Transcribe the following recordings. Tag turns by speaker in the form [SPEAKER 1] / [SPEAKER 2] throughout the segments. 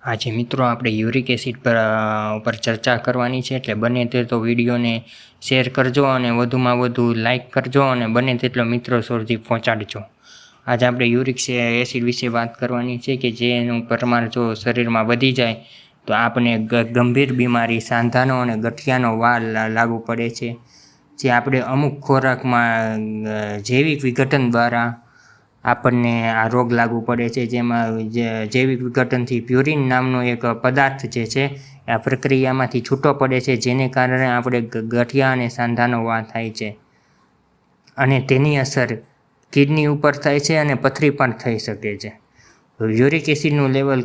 [SPEAKER 1] આજે મિત્રો આપણે યુરિક એસિડ પર ચર્ચા કરવાની છે, એટલે બને તો વિડીયોને શેર કરજો અને વધુમાં વધુ લાઈક કરજો અને બને તેટલો મિત્રો સુધી પહોંચાડજો. આજે આપણે યુરિક એસિડ વિશે વાત કરવાની છે કે જેનું પ્રમાણ જો શરીરમાં વધી જાય તો આપણે ગંભીર બીમારી સાંધાનો અને ગઠિયાનો વાર લાગુ પડે છે. જે આપણે અમુક ખોરાકમાં જૈવિક વિઘટન દ્વારા આપણને આ રોગ લાગુ પડે છે, જેમાં જૈવિક વિઘટનથી પ્યુરિન નામનો એક પદાર્થ જે છે આ પ્રક્રિયામાંથી છૂટો પડે છે, જેને કારણે આપણે ગઠિયા અને સાંધાનો વાર થાય છે અને તેની અસર કિડની ઉપર થાય છે અને પથરી પણ થઈ શકે છે. યુરિક એસિડનું લેવલ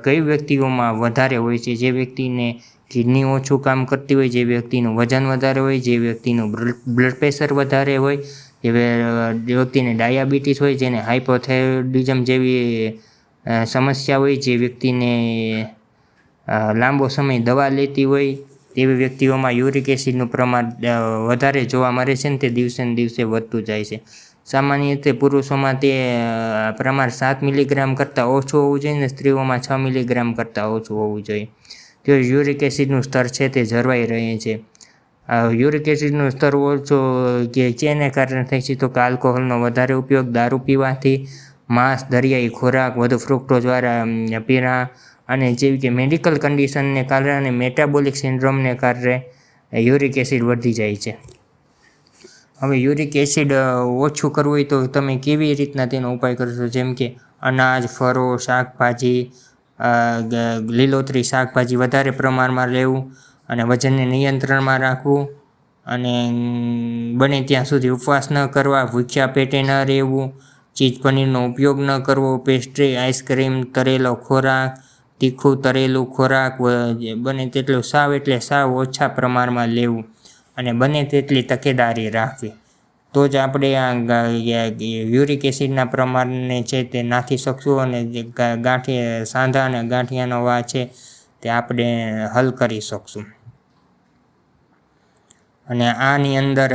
[SPEAKER 1] કઈ વ્યક્તિઓમાં વધારે હોય છે? જે વ્યક્તિને કિડની ઓછું કામ કરતી હોય, જે વ્યક્તિનું વજન વધારે હોય, જે વ્યક્તિનું બ્લડ પ્રેશર વધારે હોય, જે વ્યક્તિને ડાયાબિટીસ હોય, જેને હાઇપોથાઇરોઇડિઝમ જેવી સમસ્યા હોય, જે વ્યક્તિને લાંબો સમય દવા લેતી હોય, તેવી વ્યક્તિઓમાં યુરિક એસિડનું પ્રમાણ વધારે જોવા મળે છે ને તે દિવસે ને દિવસે વધતું જાય છે. સામાન્ય રીતે પુરુષોમાં તે પ્રમાણ 7 મિલીગ્રામ કરતાં ઓછું હોવું જોઈએ અને સ્ત્રીઓમાં 6 મિલીગ્રામ કરતાં ઓછું હોવું જોઈએ. તો યુરિક એસિડનું સ્તર છે તે જળવાઈ રહે છે. યુરિક એસિડનું સ્તર ઓછું જેને કારણે થાય છે તો કે આલ્કોહોલનો વધારે ઉપયોગ, દારૂ પીવાથી, માંસ, દરિયાઈ ખોરાક, વધુ ફ્રુક્ટોઝવાળા પીણા અને જેવી કે મેડિકલ કન્ડિશનને કારણે અને મેટાબોલિક સિન્ડ્રોમને કારણે યુરિક એસિડ વધી જાય છે. હવે યુરિક એસિડ ઓછું કરવું હોય તો તમે કેવી રીતના તેનો ઉપાય કરશો? જેમ કે અનાજ, ફળો, શાકભાજી, લીલોતરી શાકભાજી વધારે પ્રમાણમાં લેવું અને વજનને નિયંત્રણમાં રાખવું અને બને ત્યાં સુધી ઉપવાસ ન કરવા, ભૂખ્યા પેટે ન રહેવું, ચીઝ પનીરનો ઉપયોગ ન કરવો, પેસ્ટ્રી, આઈસ્ક્રીમ, તળેલો ખોરાક, તીખું તળેલું ખોરાક બને તેટલું સાવ ઓછા પ્રમાણમાં લેવું અને બને તેટલી તકેદારી રાખવી. તો જ આપણે આ યુરિક એસિડના પ્રમાણને છે તે નાખી શકશું અને સાંધા અને ગાંઠિયાનો વાર છે તે આપણે હલ કરી શકશું. અને આની અંદર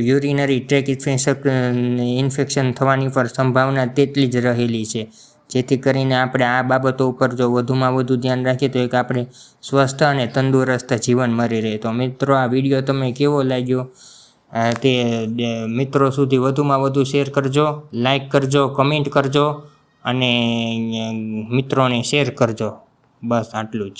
[SPEAKER 1] યુરિનરી ટ્રેક ઇન્ફેક્શન થવાની પર સંભાવના તેટલી જ રહેલી છે, જેથી કરીને આપણે આ બાબતો ઉપર જો વધુમાં વધુ ધ્યાન રાખીએ તો એક આપણે સ્વસ્થ અને તંદુરસ્ત જીવન મળી રહે. તો મિત્રો, આ વિડીયો તમે કેવો લાગ્યો તે મિત્રો સુધી વધુમાં વધુ શેર કરજો, લાઈક કરજો, કમેન્ટ કરજો અને મિત્રોને શેર કરજો. બસ આટલું જ.